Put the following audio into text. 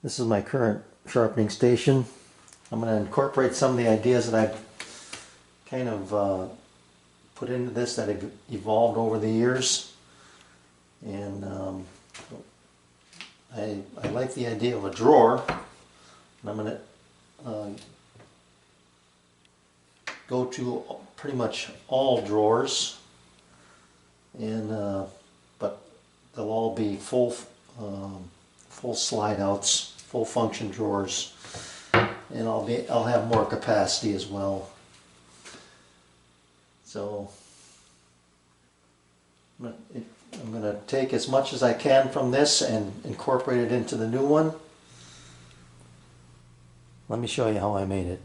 This is my current sharpening station. I'm going to incorporate some of the ideas that I've kind of put into this that have evolved over the years. And I like the idea of a drawer. And I'm going to go to pretty much all drawers, and but they'll all be full slide outs, full function drawers, and I'll have more capacity as well. So I'm going to take as much as I can from this and incorporate it into the new one. Let me show you how I made it.